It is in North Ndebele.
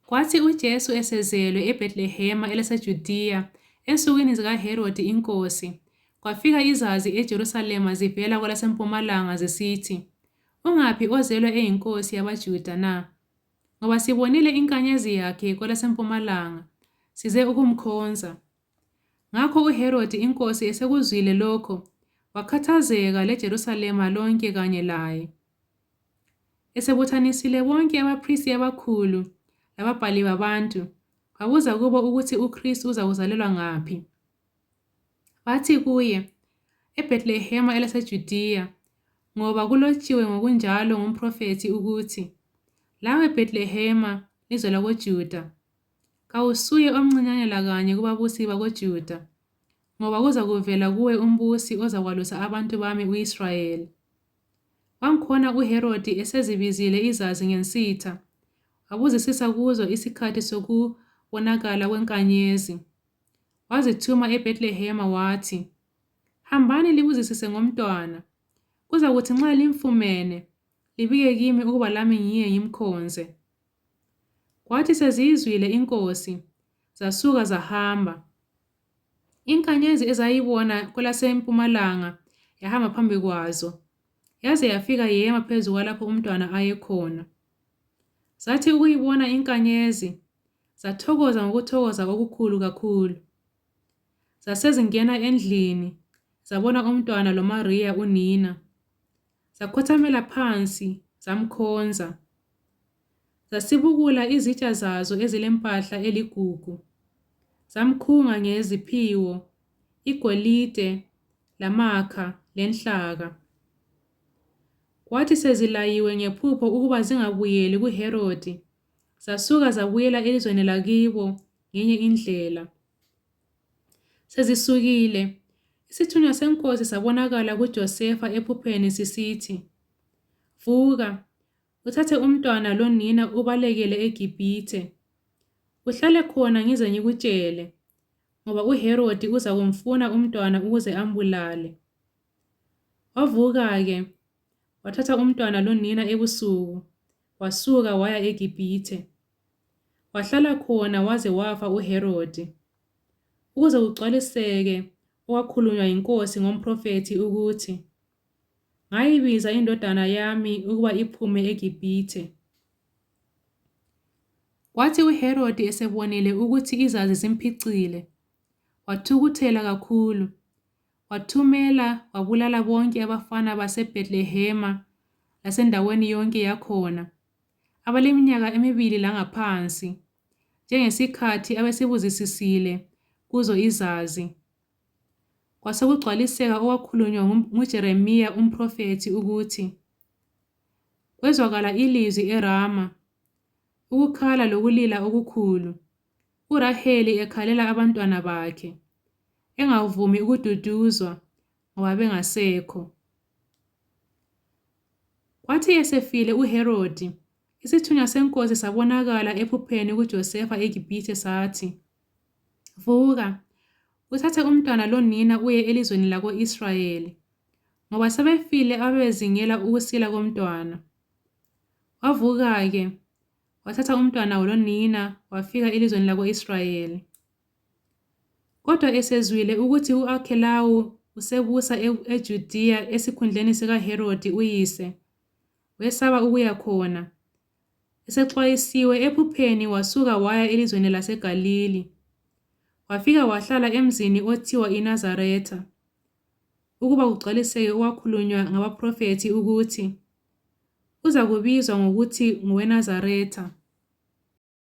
Kwathi uJesu esezelwe eBhethlehema eliseJudiya ensukwini zikaHerodi inkosi, kwafika izazi eJerusalema zivela kwelasempumalanga zisithi, "Ungaphi ozelwe eyinkosi yabaJuda na? Ngoba sibonile inkanyezi yakhe kwelasempumalanga, size ukumkhonza." Ngakho uHerodi inkosi esekuzwile lokho, wakhathazeka leJerusalema lonke kanye laye. Esebuthanisile bonke abaphristi abakhulu lababhali babantu, wabuza kubo ukuthi uKristu uzakuzalelwa ngaphi. Bathi kuye, "eBhethlehema eliseJudiya, ngoba kulotshiwe ngokunjalo ngumprofethi ukuthi, lawe Bhethlehema, lizwe lakoJuda, kawusuye omncinyane lakanye kubabusi bakoJuda, ngoba kuzakuvela kuwe umbusi ozakwalusa abantu bami u-Israyeli." Wangikhona uHerodi esezibizile izazi ngensitha, wabuzisisa kuzo isikhathi sokubonakala kwenkanyezi. Wazithuma eBhethlehema wathi, "Hambani libuzisise ngomntwana. Kuzakuthi nxa limfumene, libike kimi ukuba lami ngiye ngimkhonze." Kwathi seziyizwile inkosi, zasuka zahamba. Inkanyezi ezayibona kwelasempumalanga yahamba phambi kwazo, yaze yafika yema phezu kwalapho umntwana ayekhona. Zathi ukuyibona inkanyezi, zathokoza ngokuthokoza okukhulu kakhulu. Zasezingena endlini, zabona umntwana loMariya unina. Zakhothamela phansi, zamkhonza. Zasibukula izitsha zazo ezilempahla eligugu. Zamkhunga ngeziphiwo, igolide, lamakha, lenhlaka. Kwathi sezilayiwe ngephupho ukuba zingabuyeli kuHerodi, zasuka zabuyela elizweni lakibo ngenye indlela. Sezisukile, isithunywa senkosi sabonakala kuJosefa ephupheni sisithi, "Vuka, uthathe umntwana lonina ubalekele eGibhithe. Uhlale khona ngize ngikutshele, ngoba uHerodi uzakumfuna umntwana ukuze ambulale." Wavuka-ke, wathatha umntwana lonina ebusuku, wasuka waya eGibhithe. Wahlala khona waze wafa uHerodi, ukuze kugcwaliseke okwakhulunywa yinkosi ngomprofethi ukuthi, "Ngayibiza indodana yami ukuba iphume eGibhithe." Kwathi uHerodi esebonile ukuthi izazi zimphicile, wathukuthela kakhulu. Wathumela wabulala bonke abafana baseBhethlehema lasendaweni yonke yakhona, abaleminyaka 2 langaphansi, njengesikhathi abesibuzisisile kuzo izazi. Kwasekugcwaliseka okwakhulunywa nguJeremiya umprofethi ukuthi, "Kwezwakala ilizwi eRama, ukukhala lokulila okukhulu, uRaheli ekhalela abantwana bakhe, engavumi ukududuzwa ngoba bengasekho." Kwathi esefile uHerodi, isithunywa senkosi sabonakala ephupheni kuJosefa eGibhithe sathi, "Vuka, uthathe umntwana lonina uye elizweni lako-Israyeli, ngoba sebefile ababezingela ukusila komntwana." Wavuka-ke, wathatha umntwana lonina wafika elizweni lako-Israyeli. Kodwa esezwile ukuthi u-Akhelawu usebusa eJudiya esikhundleni sikaHerodi uyise, wesaba ukuya khona. Esexwayisiwe ephupheni wasuka waya elizweni laseGalili. Wafika wahlala emzini othiwa iNazaretha, ukuba kugcwaliseke okwakhulunywa ngabaphrofethi ukuthi, "Uza kubizwa ngokuthi ngoweNazaretha."